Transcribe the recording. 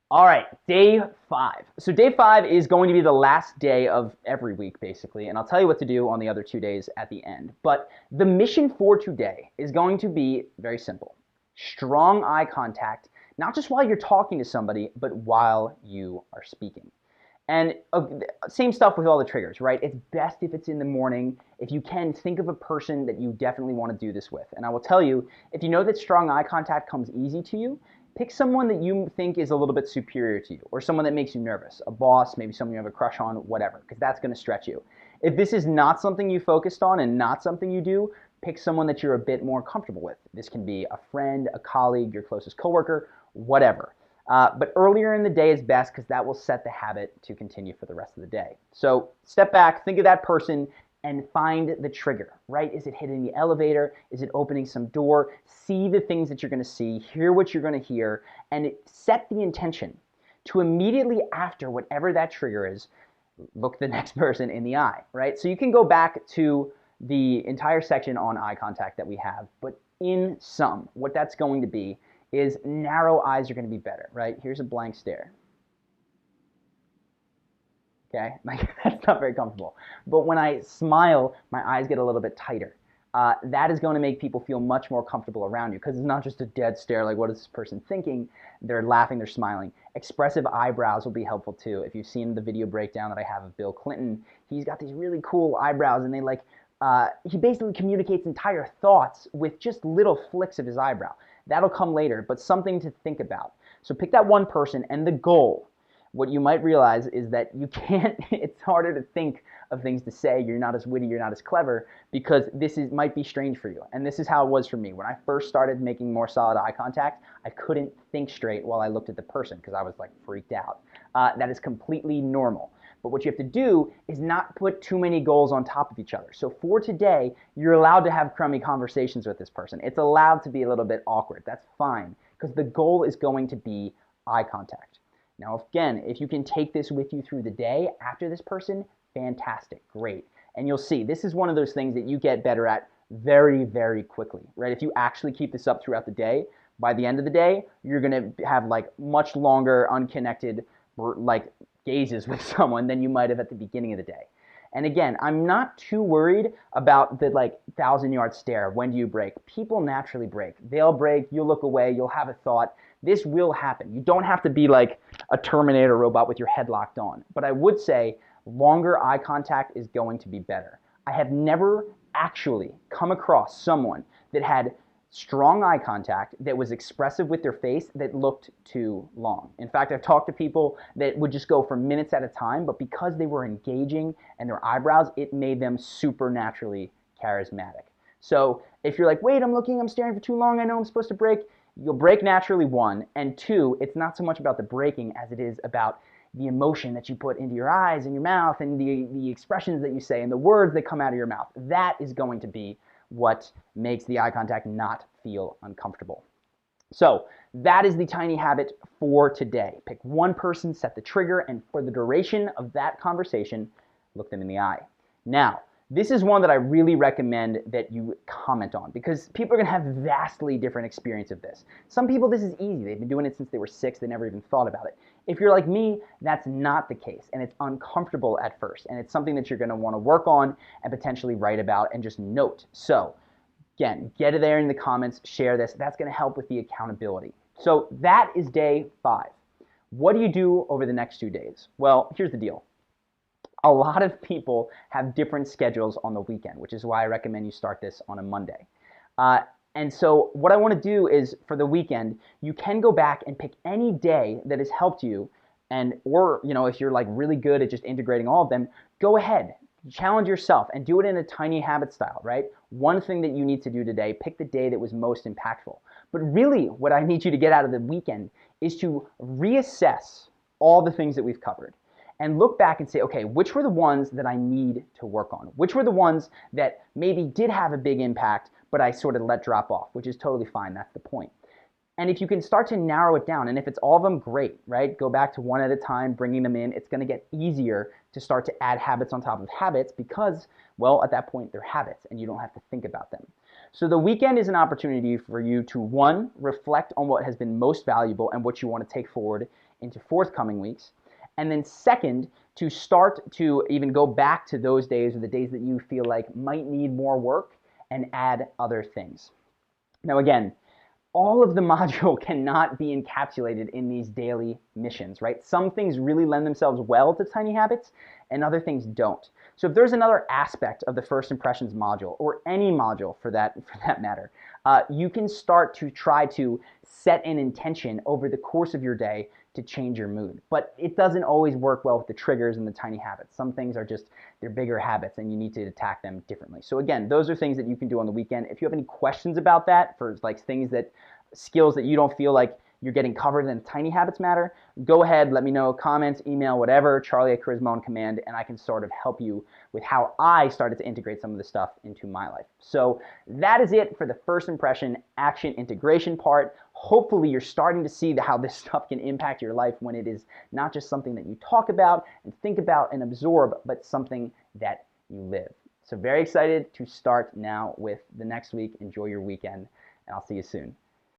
All right, day 5. So day 5 is going to be the last day of every week, basically, and I'll tell you what to do on the other 2 days at the end. But the mission for today is going to be very simple. Strong eye contact, not just while you're talking to somebody, but while you are speaking. And same stuff with all the triggers, right? It's best if it's in the morning. If you can, think of a person that you definitely want to do this with. And I will tell you, if you know that strong eye contact comes easy to you, pick someone that you think is a little bit superior to you, or someone that makes you nervous, a boss, maybe someone you have a crush on, whatever, because that's going to stretch you. If this is not something you focused on and not something you do, pick someone that you're a bit more comfortable with. This can be a friend, a colleague, your closest coworker, whatever. But earlier in the day is best because that will set the habit to continue for the rest of the day. So step back, think of that person, and find the trigger, right? Is it hitting the elevator? Is it opening some door? See the things that you're going to see, hear what you're going to hear, and set the intention to immediately after whatever that trigger is, look the next person in the eye, right? So you can go back to the entire section on eye contact that we have, but in sum, what that's going to be is narrow eyes are going to be better, right? Here's a blank stare. Okay, like that's not very comfortable. But when I smile, my eyes get a little bit tighter. That is going to make people feel much more comfortable around you because it's not just a dead stare, like what is this person thinking? They're laughing, they're smiling. Expressive eyebrows will be helpful too. If you've seen the video breakdown that I have of Bill Clinton, he's got these really cool eyebrows and he basically communicates entire thoughts with just little flicks of his eyebrow. That'll come later, but something to think about. So pick that one person, and the goal, what you might realize is that you can't, it's harder to think of things to say. You're not as witty, you're not as clever, because might be strange for you. And this is how it was for me. When I first started making more solid eye contact, I couldn't think straight while I looked at the person because I was like freaked out. That is completely normal. But what you have to do is not put too many goals on top of each other. So for today, you're allowed to have crummy conversations with this person. It's allowed to be a little bit awkward. That's fine, because the goal is going to be eye contact. Now, again, if you can take this with you through the day after this person, fantastic, great. And you'll see, this is one of those things that you get better at very, very quickly, right? If you actually keep this up throughout the day, by the end of the day, you're going to have like much longer unconnected like gazes with someone than you might have at the beginning of the day. And again, I'm not too worried about the like 1,000-yard stare. When do you break? People naturally break. They'll break, you'll look away, you'll have a thought. This will happen. You don't have to be like a Terminator robot with your head locked on. But I would say longer eye contact is going to be better. I have never actually come across someone that had strong eye contact that was expressive with their face that looked too long. In fact, I've talked to people that would just go for minutes at a time, but because they were engaging and their eyebrows, it made them supernaturally charismatic. So if you're like, wait, I'm staring for too long, I know I'm supposed to break, you'll break naturally, one, and two, it's not so much about the breaking as it is about the emotion that you put into your eyes and your mouth and the expressions that you say and the words that come out of your mouth. That is going to be what makes the eye contact not feel uncomfortable. So that is the tiny habit for today. Pick one person, set the trigger, and for the duration of that conversation, look them in the eye. Now, this is one that I really recommend that you comment on because people are going to have vastly different experience of this. Some people, this is easy. They've been doing it since they were 6. They never even thought about it. If you're like me, that's not the case, and it's uncomfortable at first, and it's something that you're going to want to work on and potentially write about and just note. So, again, get it there in the comments, share this. That's going to help with the accountability. So that is day 5. What do you do over the next 2 days? Well, here's the deal. A lot of people have different schedules on the weekend, which is why I recommend you start this on a Monday. And so what I want to do is for the weekend, you can go back and pick any day that has helped you, or if you're like really good at just integrating all of them, go ahead, challenge yourself and do it in a tiny habit style, right? One thing that you need to do today, pick the day that was most impactful. But really what I need you to get out of the weekend is to reassess all the things that we've covered and look back and say, okay, which were the ones that I need to work on? Which were the ones that maybe did have a big impact, but I sort of let drop off, which is totally fine. That's the point. And if you can start to narrow it down, and if it's all of them, great, right? Go back to one at a time, bringing them in. It's going to get easier to start to add habits on top of habits because, well, at that point, they're habits, and you don't have to think about them. So the weekend is an opportunity for you to, one, reflect on what has been most valuable and what you want to take forward into forthcoming weeks. And then second, to start to even go back to those days or the days that you feel like might need more work and add other things. Now again, all of the module cannot be encapsulated in these daily missions, right? Some things really lend themselves well to tiny habits and other things don't. So if there's another aspect of the first impressions module, or any module for that matter, you can start to try to set an intention over the course of your day to change your mood. But it doesn't always work well with the triggers and the tiny habits. Some things are just, they're bigger habits and you need to attack them differently. So again, those are things that you can do on the weekend. If you have any questions about that, for like things that, skills that you don't feel like you're getting covered in tiny habits matter, go ahead, let me know, comments, email, whatever, Charlie@Charisma on Command, and I can sort of help you with how I started to integrate some of this stuff into my life. So that is it for the first impression action integration part. Hopefully you're starting to see how this stuff can impact your life when it is not just something that you talk about and think about and absorb, but something that you live. So very excited to start now with the next week. Enjoy your weekend, and I'll see you soon.